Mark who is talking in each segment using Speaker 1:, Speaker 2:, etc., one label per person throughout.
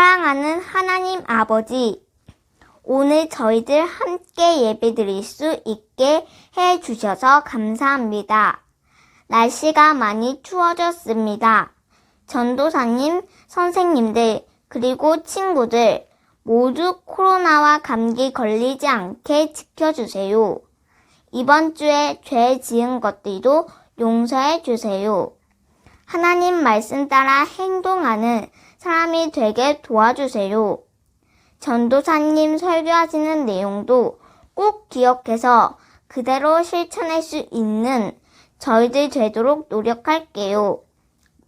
Speaker 1: 사랑하는 하나님 아버지, 오늘 저희들 함께 예배드릴 수 있게 해주셔서 감사합니다. 날씨가 많이 추워졌습니다. 전도사님, 선생님들, 그리고 친구들 모두 코로나와 감기 걸리지 않게 지켜주세요. 이번 주에 죄 지은 것들도 용서해 주세요. 하나님 말씀 따라 행동하는 사람이 되게 도와주세요. 전도사님 설교하시는 내용도 꼭 기억해서 그대로 실천할 수 있는 저희들 되도록 노력할게요.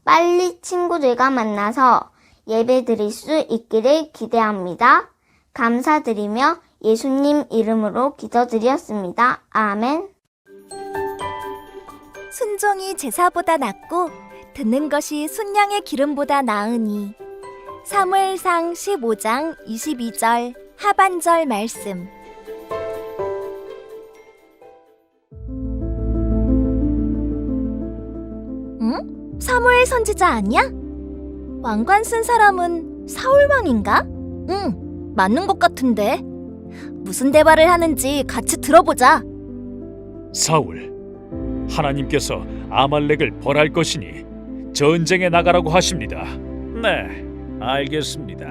Speaker 1: 빨리 친구들과 만나서 예배 드릴 수 있기를 기대합니다. 감사드리며 예수님 이름으로 기도드렸습니다. 아멘.
Speaker 2: 순종이 제사보다 낫고 듣는 것이 순양의 기름보다 나으니. 사무엘상 15장 22절 하반절 말씀. 응? 사무엘 선지자 아니야? 왕관 쓴 사람은 사울 왕인가? 응, 맞는 것 같은데. 무슨 대화를 하는지 같이 들어보자.
Speaker 3: 사울, 하나님께서 아말렉을 벌할 것이니 전쟁에 나가라고 하십니다. 네, 알겠습니다.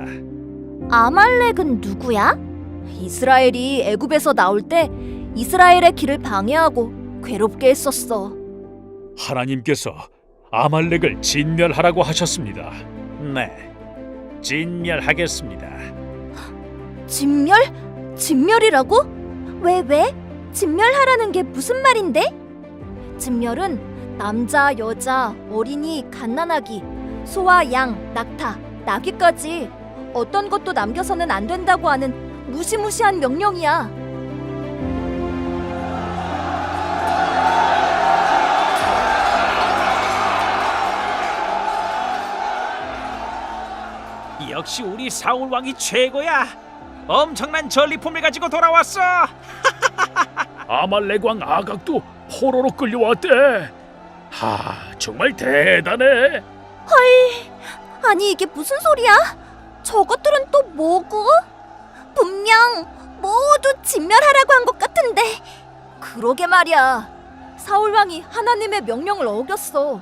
Speaker 2: 아말렉은 누구야? 이스라엘이 애굽에서 나올 때 이스라엘의 길을 방해하고 괴롭게 했었어.
Speaker 3: 하나님께서 아말렉을 진멸하라고 하셨습니다. 네, 진멸하겠습니다.
Speaker 2: 진멸? 진멸이라고? 왜? 진멸하라는 게 무슨 말인데? 진멸은 남자, 여자, 어린이, 갓난아기, 소와 양, 낙타, 나귀까지 어떤 것도 남겨서는 안 된다고 하는 무시무시한 명령이야.
Speaker 4: 역시 우리 사울 왕이 최고야. 엄청난 전리품을 가지고 돌아왔어.
Speaker 3: 아말렉 왕 아각도 포로로 끌려왔대. 정말 대단해.
Speaker 2: 아니 이게 무슨 소리야? 저것들은 또 뭐고? 분명 모두 진멸하라고 한 것 같은데. 그러게 말이야. 사울왕이 하나님의 명령을 어겼어.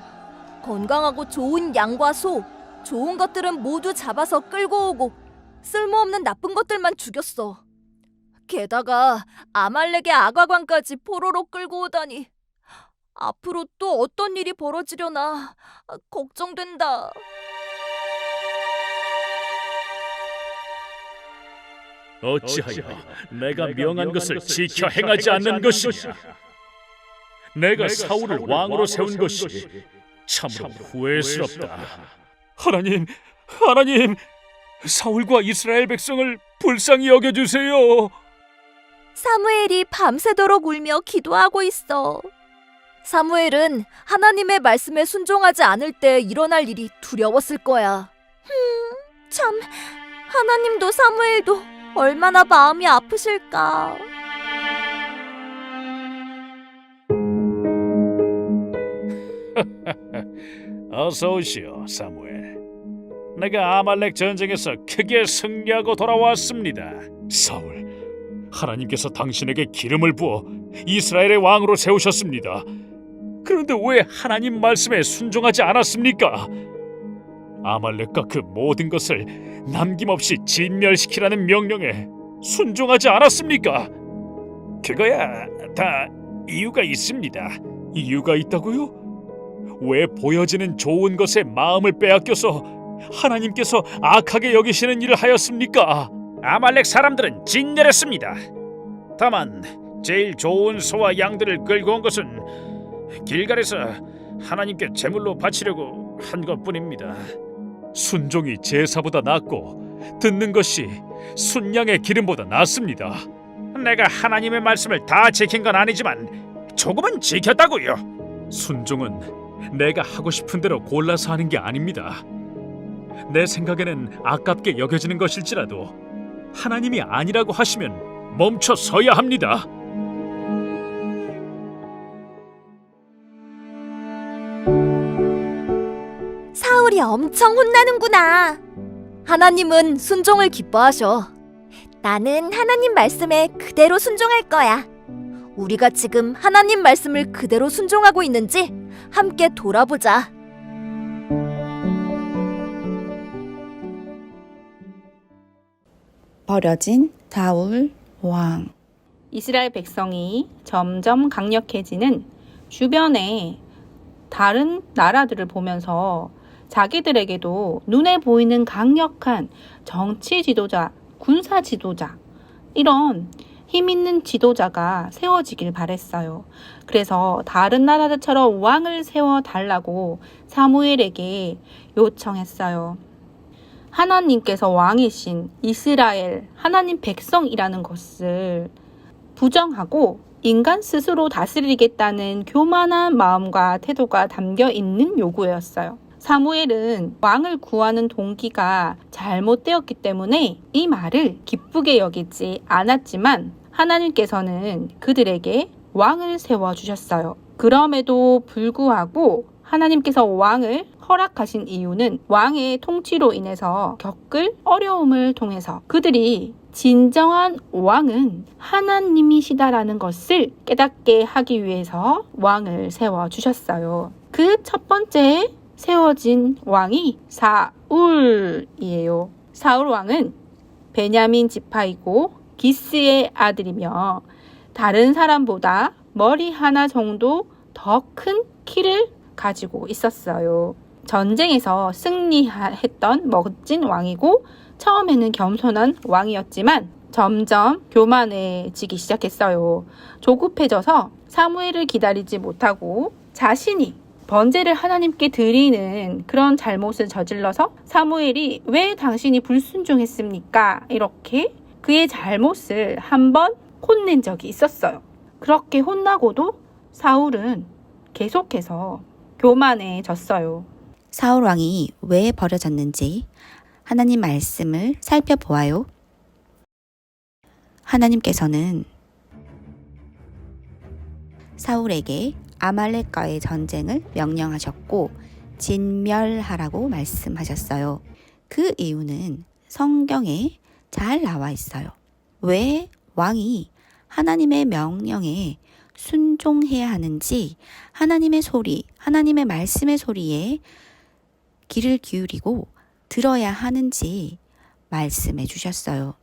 Speaker 2: 건강하고 좋은 양과 소, 좋은 것들은 모두 잡아서 끌고 오고 쓸모없는 나쁜 것들만 죽였어. 게다가 아말렉의 아가관까지 포로로 끌고 오다니. 앞으로 또 어떤 일이 벌어지려나 걱정된다.
Speaker 3: 어찌하여 내가 명한 것을 지켜 행하지 않는 것이냐? 내가 사울을 왕으로 세운 것이 참으로 후회스럽다. 하나님, 사울과 이스라엘 백성을 불쌍히 여겨주세요.
Speaker 2: 사무엘이 밤새도록 울며 기도하고 있어. 사무엘은 하나님의 말씀에 순종하지 않을 때 일어날 일이 두려웠을 거야. 참, 하나님도 사무엘도 얼마나 마음이 아프실까.
Speaker 3: 어서 오시오, 사무엘. 내가 아말렉 전쟁에서 크게 승리하고 돌아왔습니다. 사울, 하나님께서 당신에게 기름을 부어 이스라엘의 왕으로 세우셨습니다. 그런데 왜 하나님 말씀에 순종하지 않았습니까? 아말렉과 그 모든 것을 남김없이 진멸시키라는 명령에 순종하지 않았습니까? 그거야 다 이유가 있습니다. 이유가 있다고요? 왜 보여지는 좋은 것에 마음을 빼앗겨서 하나님께서 악하게 여기시는 일을 하였습니까?
Speaker 4: 아말렉 사람들은 진멸했습니다. 다만 제일 좋은 소와 양들을 끌고 온 것은 길갈에서 하나님께 제물로 바치려고 한 것뿐입니다.
Speaker 3: 순종이 제사보다 낫고 듣는 것이 순양의 기름보다 낫습니다.
Speaker 4: 내가 하나님의 말씀을 다 지킨 건 아니지만 조금은 지켰다고요.
Speaker 3: 순종은 내가 하고 싶은 대로 골라서 하는 게 아닙니다. 내 생각에는 아깝게 여겨지는 것일지라도 하나님이 아니라고 하시면 멈춰 서야 합니다.
Speaker 2: 사울이 엄청 혼나는구나. 하나님은 순종을 기뻐하셔. 나는 하나님 말씀에 그대로 순종할 거야. 우리가 지금 하나님 말씀을 그대로 순종하고 있는지 함께 돌아보자.
Speaker 5: 버려진 사울 왕.
Speaker 6: 이스라엘 백성이 점점 강력해지는 주변의 다른 나라들을 보면서 자기들에게도 눈에 보이는 강력한 정치 지도자, 군사 지도자, 이런 힘 있는 지도자가 세워지길 바랬어요. 그래서 다른 나라들처럼 왕을 세워달라고 사무엘에게 요청했어요. 하나님께서 왕이신 이스라엘, 하나님 백성이라는 것을 부정하고 인간 스스로 다스리겠다는 교만한 마음과 태도가 담겨 있는 요구였어요. 사무엘은 왕을 구하는 동기가 잘못되었기 때문에 이 말을 기쁘게 여기지 않았지만 하나님께서는 그들에게 왕을 세워주셨어요. 그럼에도 불구하고 하나님께서 왕을 허락하신 이유는 왕의 통치로 인해서 겪을 어려움을 통해서 그들이 진정한 왕은 하나님이시다라는 것을 깨닫게 하기 위해서 왕을 세워주셨어요. 그 첫 번째 세워진 왕이 사울이에요. 사울 왕은 베냐민 지파이고 기스의 아들이며 다른 사람보다 머리 하나 정도 더 큰 키를 가지고 있었어요. 전쟁에서 승리했던 멋진 왕이고 처음에는 겸손한 왕이었지만 점점 교만해지기 시작했어요. 조급해져서 사무엘을 기다리지 못하고 자신이 번제를 하나님께 드리는 그런 잘못을 저질러서 사무엘이 왜 당신이 불순종했습니까? 이렇게 그의 잘못을 한번 혼낸 적이 있었어요. 그렇게 혼나고도 사울은 계속해서 교만해졌어요.
Speaker 5: 사울 왕이 왜 버려졌는지 하나님 말씀을 살펴보아요. 하나님께서는 사울에게 아말렉과의 전쟁을 명령하셨고 진멸하라고 말씀하셨어요. 그 이유는 성경에 잘 나와 있어요. 왜 왕이 하나님의 명령에 순종해야 하는지 하나님의 소리, 하나님의 말씀의 소리에 귀를 기울이고 들어야 하는지 말씀해 주셨어요.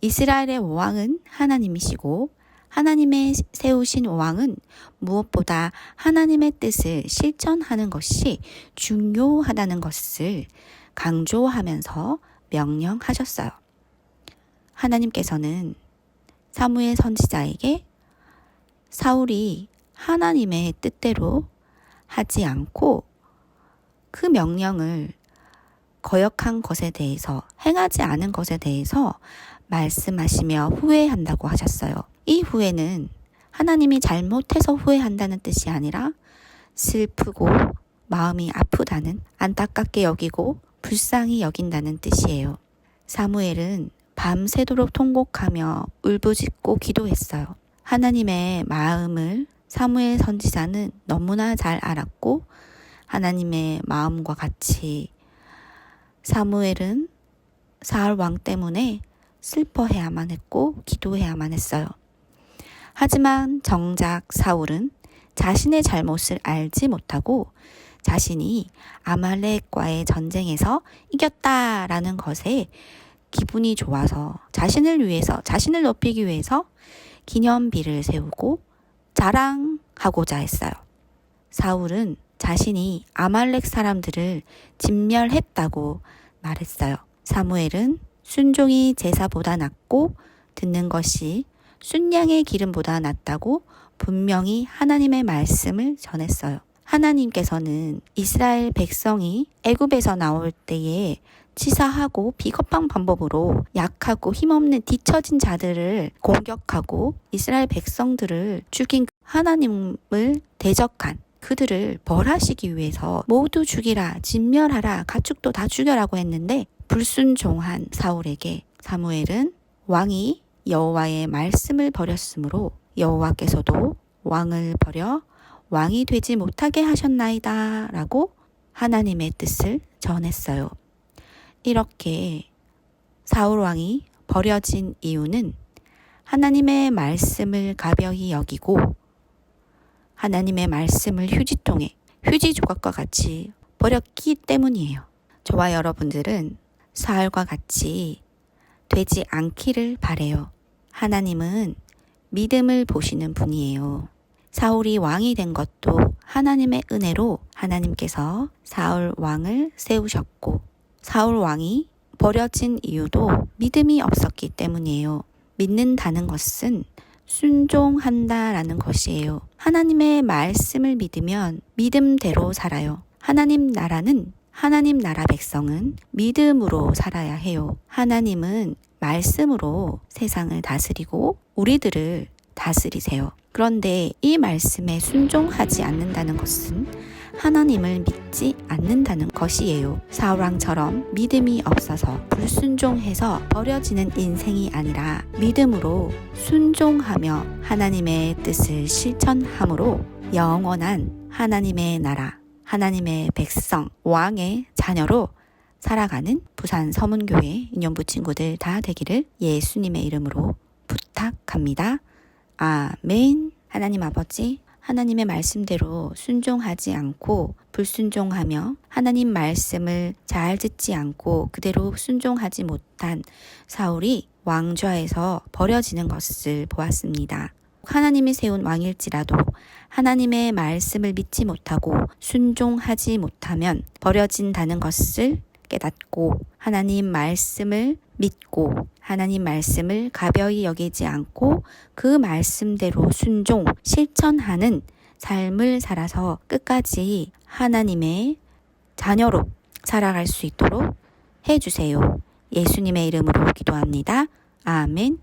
Speaker 5: 이스라엘의 왕은 하나님이시고 하나님의 세우신 왕은 무엇보다 하나님의 뜻을 실천하는 것이 중요하다는 것을 강조하면서 명령하셨어요. 하나님께서는 사무엘 선지자에게 사울이 하나님의 뜻대로 하지 않고 그 명령을 거역한 것에 대해서, 행하지 않은 것에 대해서 말씀하시며 후회한다고 하셨어요. 이 후회는 하나님이 잘못해서 후회한다는 뜻이 아니라 슬프고 마음이 아프다는, 안타깝게 여기고 불쌍히 여긴다는 뜻이에요. 사무엘은 밤새도록 통곡하며 울부짖고 기도했어요. 하나님의 마음을 사무엘 선지자는 너무나 잘 알았고 하나님의 마음과 같이 사무엘은 사울 왕 때문에 슬퍼해야만 했고 기도해야만 했어요. 하지만 정작 사울은 자신의 잘못을 알지 못하고 자신이 아말렉과의 전쟁에서 이겼다라는 것에 기분이 좋아서 자신을 위해서, 자신을 높이기 위해서 기념비를 세우고 자랑하고자 했어요. 사울은 자신이 아말렉 사람들을 진멸했다고 말했어요. 사무엘은 순종이 제사보다 낫고 듣는 것이 순양의 기름보다 낫다고 분명히 하나님의 말씀을 전했어요. 하나님께서는 이스라엘 백성이 애굽에서 나올 때에 치사하고 비겁한 방법으로 약하고 힘없는 뒤처진 자들을 공격하고 이스라엘 백성들을 죽인 하나님을 대적한 그들을 벌하시기 위해서 모두 죽이라, 진멸하라, 가축도 다 죽여라고 했는데 불순종한 사울에게 사무엘은 왕이 여호와의 말씀을 버렸으므로 여호와께서도 왕을 버려 왕이 되지 못하게 하셨나이다 라고 하나님의 뜻을 전했어요. 이렇게 사울 왕이 버려진 이유는 하나님의 말씀을 가벼이 여기고 하나님의 말씀을 휴지통에 휴지 조각과 같이 버렸기 때문이에요. 저와 여러분들은 사울과 같이 되지 않기를 바래요. 하나님은 믿음을 보시는 분이에요. 사울이 왕이 된 것도 하나님의 은혜로 하나님께서 사울 왕을 세우셨고 사울 왕이 버려진 이유도 믿음이 없었기 때문이에요. 믿는다는 것은 순종한다라는 것이에요. 하나님의 말씀을 믿으면 믿음대로 살아요. 하나님 나라 백성은 믿음으로 살아야 해요. 하나님은 말씀으로 세상을 다스리고 우리들을 다스리세요. 그런데 이 말씀에 순종하지 않는다는 것은 하나님을 믿지 않는다는 것이에요. 사울왕처럼 믿음이 없어서 불순종해서 버려지는 인생이 아니라 믿음으로 순종하며 하나님의 뜻을 실천함으로 영원한 하나님의 나라, 하나님의 백성, 왕의 자녀로 살아가는 부산 서문교회 인연부 친구들 다 되기를 예수님의 이름으로 부탁합니다. 아멘. 하나님 아버지, 하나님의 말씀대로 순종하지 않고 불순종하며 하나님 말씀을 잘 듣지 않고 그대로 순종하지 못한 사울이 왕좌에서 버려지는 것을 보았습니다. 하나님이 세운 왕일지라도 하나님의 말씀을 믿지 못하고 순종하지 못하면 버려진다는 것을 깨닫고 하나님 말씀을 믿고 하나님 말씀을 가벼이 여기지 않고 그 말씀대로 순종, 실천하는 삶을 살아서 끝까지 하나님의 자녀로 살아갈 수 있도록 해주세요. 예수님의 이름으로 기도합니다. 아멘.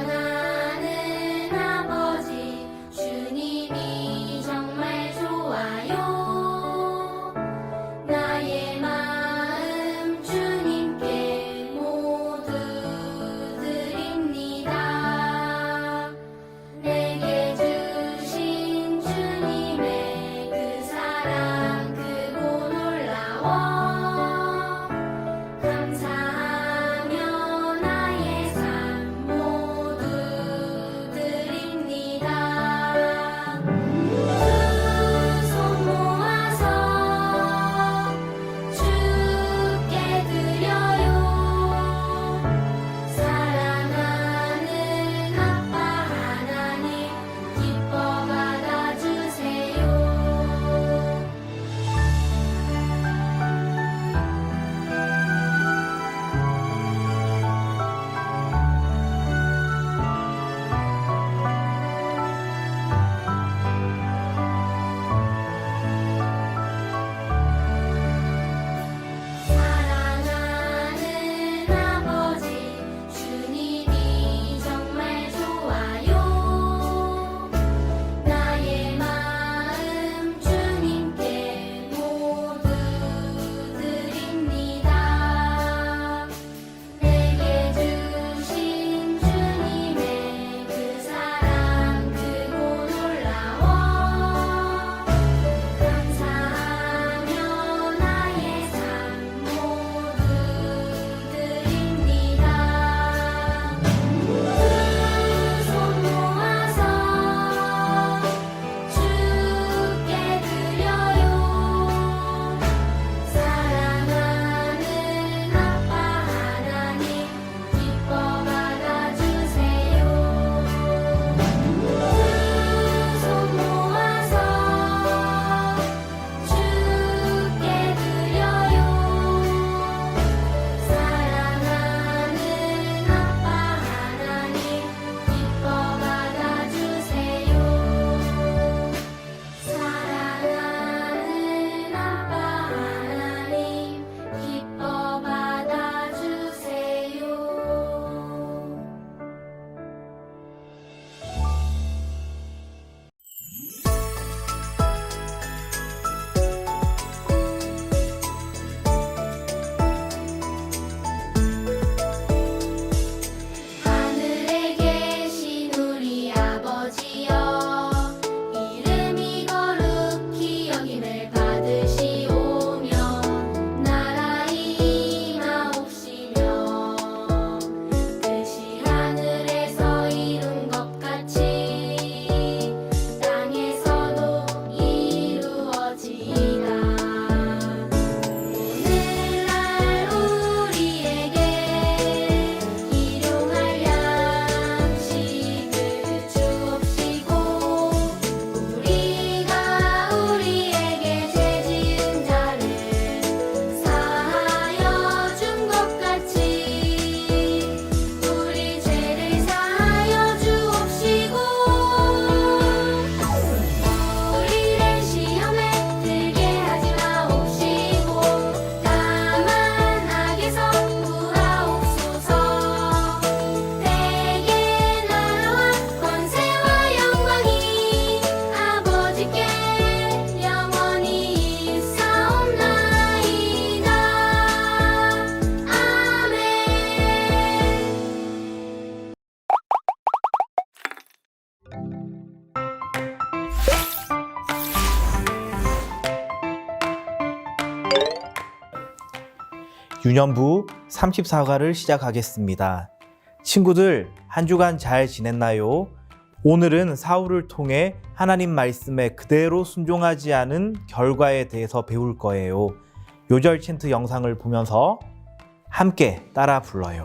Speaker 7: 사랑하는 아버지 주님이 정말 좋아요. 나의 마음 주님께 모두 드립니다. 내게
Speaker 8: 유년부 34과를 시작하겠습니다. 친구들, 한 주간 잘 지냈나요? 오늘은 사울을 통해 하나님 말씀에 그대로 순종하지 않은 결과에 대해서 배울 거예요. 요절 챈트 영상을 보면서 함께 따라 불러요.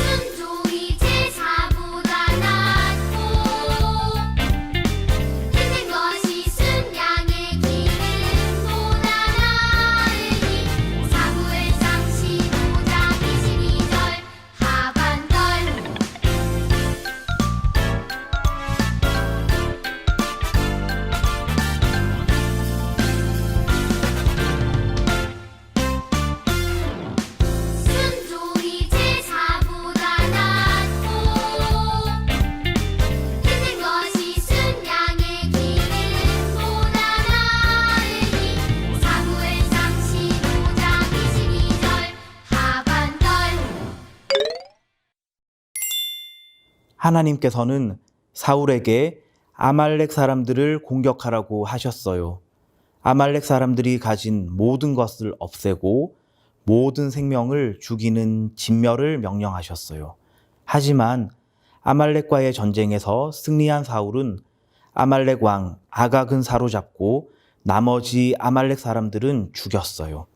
Speaker 7: 순종이 제사보다 낫고 힘든 것이 순양의 기름보다 나으니 사무엘상 15장 22절 하반절 순종이 제사보다 낫고 힘든 것이 순양의 기름보다 나으니 사무엘상 15장 22절 하반절
Speaker 8: 하나님께서는 사울에게 아말렉 사람들을 공격하라고 하셨어요. 아말렉 사람들이 가진 모든 것을 없애고 모든 생명을 죽이는 진멸을 명령하셨어요. 하지만 아말렉과의 전쟁에서 승리한 사울은 아말렉 왕 아각은 사로잡고 나머지 아말렉 사람들은 죽였어요.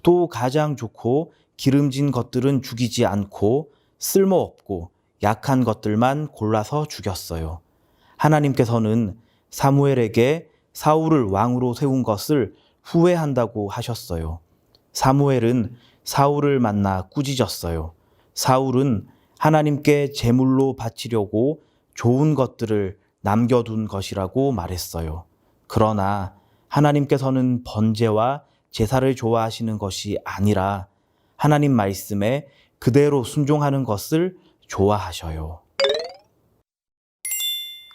Speaker 8: 또 가장 좋고 기름진 것들은 죽이지 않고 쓸모없고 약한 것들만 골라서 죽였어요. 하나님께서는 사무엘에게 사울을 왕으로 세운 것을 후회한다고 하셨어요. 사무엘은 사울을 만나 꾸짖었어요. 사울은 하나님께 제물로 바치려고 좋은 것들을 남겨둔 것이라고 말했어요. 그러나 하나님께서는 번제와 제사를 좋아하시는 것이 아니라 하나님 말씀에 그대로 순종하는 것을 좋아하셔요.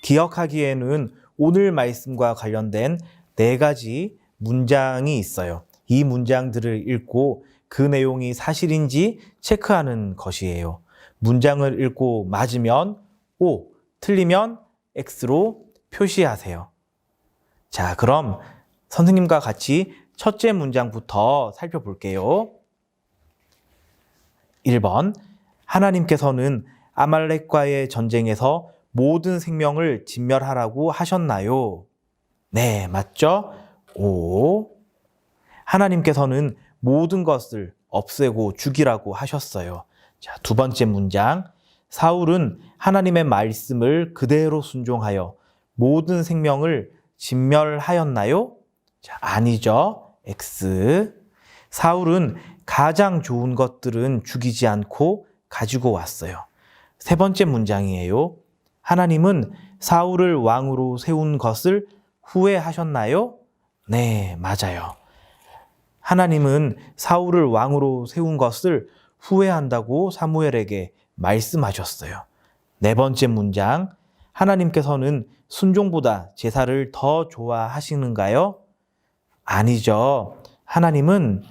Speaker 8: 기억하기에는 오늘 말씀과 관련된 4가지 문장이 있어요. 이 문장들을 읽고 그 내용이 사실인지 체크하는 것이에요. 문장을 읽고 맞으면 O, 틀리면 X로 표시하세요. 자, 그럼 선생님과 같이 첫째 문장부터 살펴볼게요. 1번, 하나님께서는 아말렉과의 전쟁에서 모든 생명을 진멸하라고 하셨나요? 네, 맞죠? O. 하나님께서는 모든 것을 없애고 죽이라고 하셨어요. 자, 2번째 문장. 사울은 하나님의 말씀을 그대로 순종하여 모든 생명을 진멸하였나요? 자, 아니죠. X. 사울은 가장 좋은 것들은 죽이지 않고 가지고 왔어요. 3번째 문장이에요. 하나님은 사울을 왕으로 세운 것을 후회하셨나요? 네, 맞아요. 하나님은 사울을 왕으로 세운 것을 후회한다고 사무엘에게 말씀하셨어요. 4번째 문장, 하나님께서는 순종보다 제사를 더 좋아하시는가요? 아니죠. 하나님은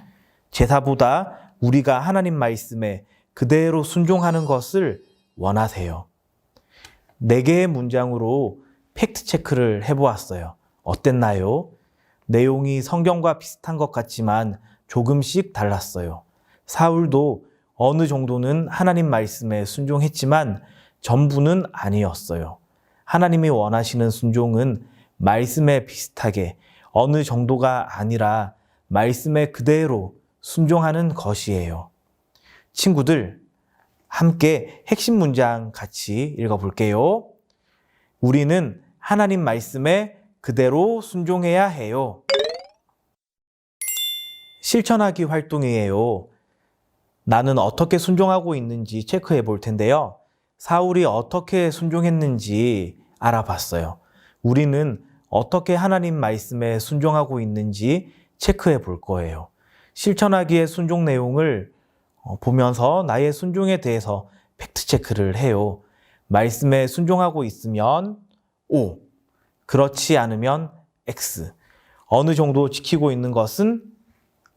Speaker 8: 제사보다 우리가 하나님 말씀에 그대로 순종하는 것을 원하세요. 4개의 문장으로 팩트 체크를 해보았어요. 어땠나요? 내용이 성경과 비슷한 것 같지만 조금씩 달랐어요. 사울도 어느 정도는 하나님 말씀에 순종했지만 전부는 아니었어요. 하나님이 원하시는 순종은 말씀에 비슷하게 어느 정도가 아니라 말씀에 그대로 순종하는 것이에요. 친구들, 함께 핵심 문장 같이 읽어볼게요. 우리는 하나님 말씀에 그대로 순종해야 해요. 실천하기 활동이에요. 나는 어떻게 순종하고 있는지 체크해 볼 텐데요. 사울이 어떻게 순종했는지 알아봤어요. 우리는 어떻게 하나님 말씀에 순종하고 있는지 체크해 볼 거예요. 실천하기의 순종 내용을 보면서 나의 순종에 대해서 팩트 체크를 해요. 말씀에 순종하고 있으면 O, 그렇지 않으면 X. 어느 정도 지키고 있는 것은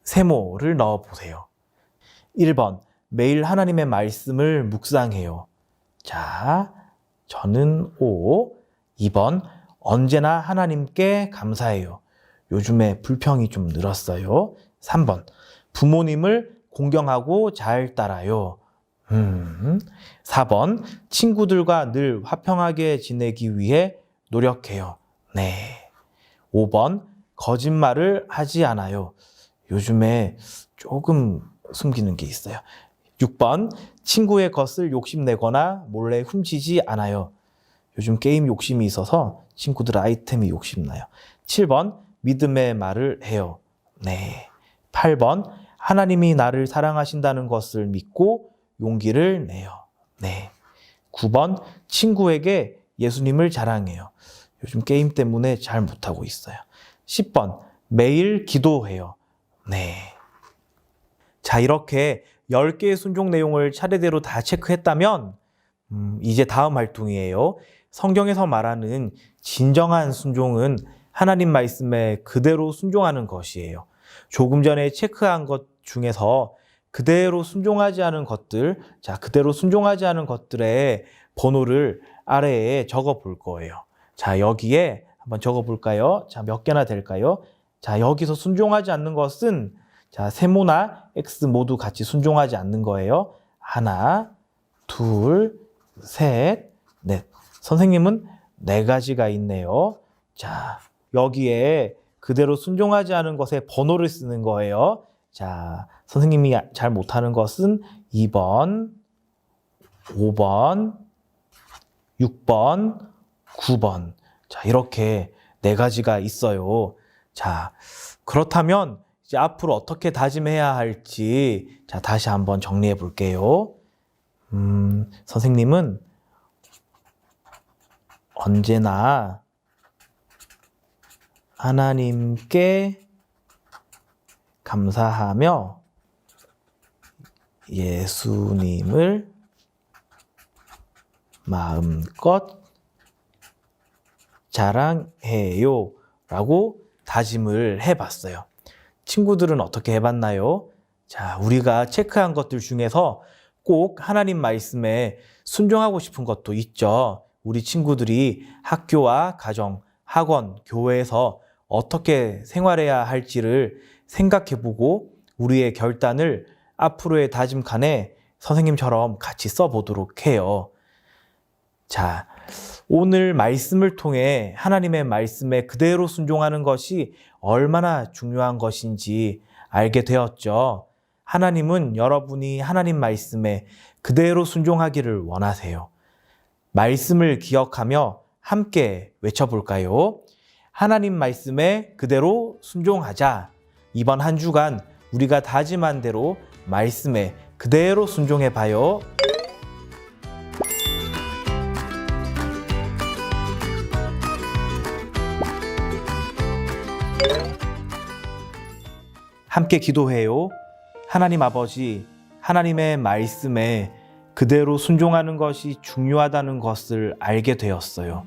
Speaker 8: 세모를 넣어 보세요. 1번, 매일 하나님의 말씀을 묵상해요. 자, 저는 O. 2번, 언제나 하나님께 감사해요. 요즘에 불평이 좀 늘었어요. 3번, 부모님을 공경하고 잘 따라요. 4번, 친구들과 늘 화평하게 지내기 위해 노력해요. 네. 5번, 거짓말을 하지 않아요. 요즘에 조금 숨기는 게 있어요. 6번, 친구의 것을 욕심내거나 몰래 훔치지 않아요. 요즘 게임 욕심이 있어서 친구들 아이템이 욕심나요. 7번, 믿음의 말을 해요. 네. 8번, 하나님이 나를 사랑하신다는 것을 믿고 용기를 내요. 네. 9번, 친구에게 예수님을 자랑해요. 요즘 게임 때문에 잘 못하고 있어요. 10번, 매일 기도해요. 네. 자, 이렇게 10개의 순종 내용을 차례대로 다 체크했다면 이제 다음 활동이에요. 성경에서 말하는 진정한 순종은 하나님 말씀에 그대로 순종하는 것이에요. 조금 전에 체크한 것 중에서 그대로 순종하지 않은 것들, 자, 그대로 순종하지 않은 것들의 번호를 아래에 적어 볼 거예요. 자, 여기에 한번 적어 볼까요? 자, 몇 개나 될까요? 자, 여기서 순종하지 않는 것은 자, 세모나 X 모두 같이 순종하지 않는 거예요. 하나, 둘, 셋, 넷. 선생님은 4가지가 있네요. 자, 여기에 그대로 순종하지 않은 것에 번호를 쓰는 거예요. 자, 선생님이 잘 못하는 것은 2번, 5번, 6번, 9번. 자, 이렇게 4가지가 있어요. 자, 그렇다면 이제 앞으로 어떻게 다짐해야 할지 자, 다시 한번 정리해 볼게요. 선생님은 언제나 하나님께 감사하며 예수님을 마음껏 자랑해요 라고 다짐을 해봤어요. 친구들은 어떻게 해봤나요? 자, 우리가 체크한 것들 중에서 꼭 하나님 말씀에 순종하고 싶은 것도 있죠. 우리 친구들이 학교와 가정, 학원, 교회에서 어떻게 생활해야 할지를 생각해보고 우리의 결단을 앞으로의 다짐칸에 선생님처럼 같이 써보도록 해요. 자, 오늘 말씀을 통해 하나님의 말씀에 그대로 순종하는 것이 얼마나 중요한 것인지 알게 되었죠. 하나님은 여러분이 하나님 말씀에 그대로 순종하기를 원하세요. 말씀을 기억하며 함께 외쳐볼까요? 하나님 말씀에 그대로 순종하자. 이번 한 주간 우리가 다짐한 대로 말씀에 그대로 순종해봐요. 함께 기도해요. 하나님 아버지, 하나님의 말씀에 그대로 순종하는 것이 중요하다는 것을 알게 되었어요.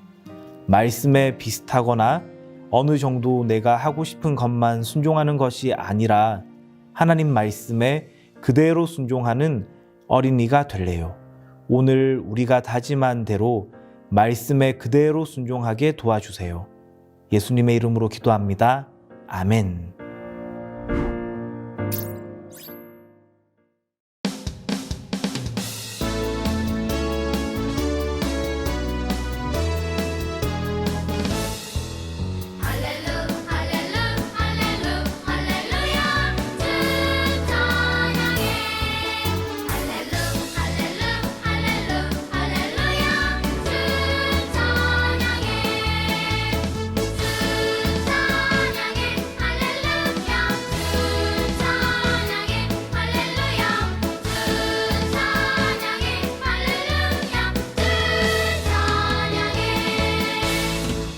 Speaker 8: 말씀에 비슷하거나 어느 정도 내가 하고 싶은 것만 순종하는 것이 아니라 하나님 말씀에 그대로 순종하는 어린이가 될래요. 오늘 우리가 다짐한 대로 말씀에 그대로 순종하게 도와주세요. 예수님의 이름으로 기도합니다. 아멘.